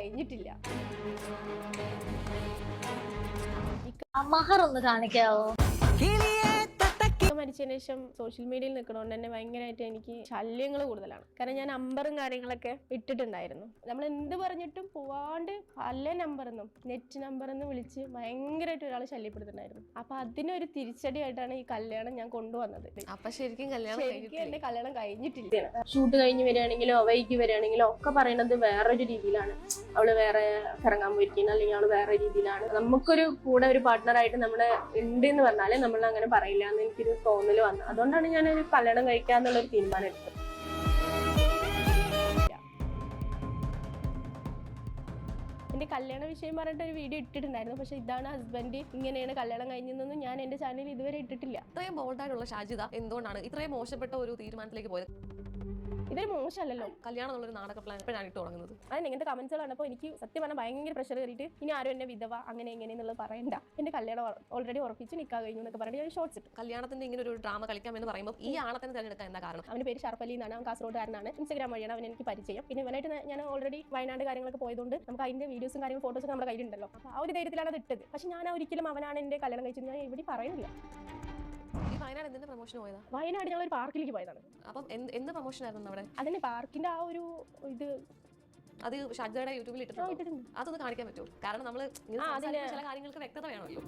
കഴിഞ്ഞിട്ടില്ല. മഹർ ഒന്ന് കാണിക്കാവോ? മരിച്ചതിന് ശേഷം സോഷ്യൽ മീഡിയയിൽ നിൽക്കണോണ്ട് തന്നെ ഭയങ്കരമായിട്ട് എനിക്ക് ശല്യങ്ങൾ കൂടുതലാണ്. കാരണം ഞാൻ നമ്പറും കാര്യങ്ങളൊക്കെ ഇട്ടിട്ടുണ്ടായിരുന്നു. നമ്മൾ എന്ത് പറഞ്ഞിട്ടും പോവാണ്ട് പല നമ്പറിന്നും നെറ്റ് നമ്പറിന്ന് വിളിച്ച് ഭയങ്കരമായിട്ട് ഒരാൾ ശല്യപ്പെടുത്തുന്നുണ്ടായിരുന്നു. അപ്പൊ അതിനൊരു തിരിച്ചടിയായിട്ടാണ് ഈ കല്യാണം ഞാൻ കൊണ്ടുവന്നത്. അപ്പൊ ശരിക്കും എന്റെ കല്യാണം കഴിഞ്ഞിട്ടില്ല. ഷൂട്ട് കഴിഞ്ഞ് വരികയാണെങ്കിലോ വൈകി വരികയാണെങ്കിലോ ഒക്കെ പറയുന്നത് വേറൊരു രീതിയിലാണ്. അവള് വേറെ ഇറങ്ങാൻ പോയിരിക്കുന്നു, അല്ലെങ്കിൽ അവള് വേറെ രീതിയിലാണ്. നമുക്കൊരു കൂടെ ഒരു പാർട്ട്ണറായിട്ട് നമ്മള് ഉണ്ട് എന്ന് പറഞ്ഞാല് നമ്മൾ അങ്ങനെ പറയില്ല എന്ന് എനിക്കൊരു തോന്നല് വന്നു. അതുകൊണ്ടാണ് ഞാനൊരു കല്യാണം കഴിക്കാന്നുള്ളൊരു തീരുമാനം എടുത്തത്. എന്റെ കല്യാണ വിഷയം പറഞ്ഞിട്ട് ഒരു വീഡിയോ ഇട്ടിട്ടുണ്ടായിരുന്നു. പക്ഷെ ഇതാണ് ഹസ്ബൻഡ്, ഇങ്ങനെയാണ് കല്യാണം കഴിഞ്ഞതെന്നൊന്നും ഞാൻ എന്റെ ചാനലിൽ ഇതുവരെ ഇട്ടിട്ടില്ല. ഇത്രയും ബോൾഡായിട്ടുള്ള ഷാജിദ എന്തുകൊണ്ടാണ് ഇത്രയും മോശപ്പെട്ട ഒരു തീരുമാനത്തിലേക്ക് പോയത്? ഇതൊരു മോശമല്ലല്ലോ. കല്യാണം എന്നുള്ളൊരു നാടക പ്ലാൻ എപ്പോഴാണ് ഇട്ട് തുടങ്ങുന്നത്? അതിന് ഇങ്ങനത്തെ കമന്റ്സുകൾ കണ്ടപ്പോൾ എനിക്ക് സത്യം പറഞ്ഞാൽ ഭയങ്കര പ്രഷർ കയറിയിട്ട് ഇനി ആരും എന്നെ വിധവ അങ്ങനെ എങ്ങനെയെന്നുള്ളത് പറയണ്ട, എന്റെ കല്യാണം ഓൾറെഡി ഉറപ്പിച്ച് നിൽക്കാൻ കഴിഞ്ഞു എന്നൊക്കെ പറഞ്ഞിട്ട് ഞാൻ ഷോർട്സ് ഇട്ടു. കല്യാണത്തിന്റെ ഇങ്ങനെ ഒരു ഡ്രാമ കളിക്കാം എന്ന് പറയുമ്പോൾ ഈ ആളെ തന്നെ തിരഞ്ഞെടുക്കാൻ എന്താ കാരണം? അവന്റെ പേര് ഷർഫ് അലി എന്നാണ്. അവൻ കാസർഗോഡുകാരനാണ്. ഇൻസ്റ്റാഗ്രാം വഴിയാണ് അവൻ എനിക്ക് പരിചയം. പിന്നെ ഇവനായിട്ട് ഞാൻ ഓൾറെഡി വയനാട് കാര്യങ്ങളൊക്കെ പോയതുകൊണ്ട് നമുക്ക് അതിന്റെ വീഡിയോസും കാര്യങ്ങളും ഫോട്ടോസും നമ്മുടെ കയ്യിലുണ്ടല്ലോ. അപ്പോൾ ആ ഒരു ധൈര്യത്തിലാണ് അത് ഇട്ടത്. പക്ഷെ ഞാൻ ഒരിക്കലും അവനാണ് എന്റെ കല്യാണം കഴിച്ചത് ഞാൻ ഇവിടെ പറയുന്നില്ല. ഈ വയനാട് എന്തിന്റെ പ്രൊമോഷൻ പോയതാ? വയനാട് ഞങ്ങൾ ഒരു പാർക്കിലേക്ക് പോയതാണ്. അപ്പം എന്ത് പ്രൊമോഷൻ ആയിരുന്നു അവിടെ? അതിന്റെ പാർക്കിന്റെ ആ ഒരു ഇത് അത് ഷാജിദയുടെ യൂട്യൂബിൽ ഇട്ടിട്ടുണ്ട്. അതൊന്ന് കാണിക്കാൻ പറ്റുമോ? കാരണം നമ്മൾ ചില കാര്യങ്ങൾക്ക് വ്യക്തത വേണമല്ലോ.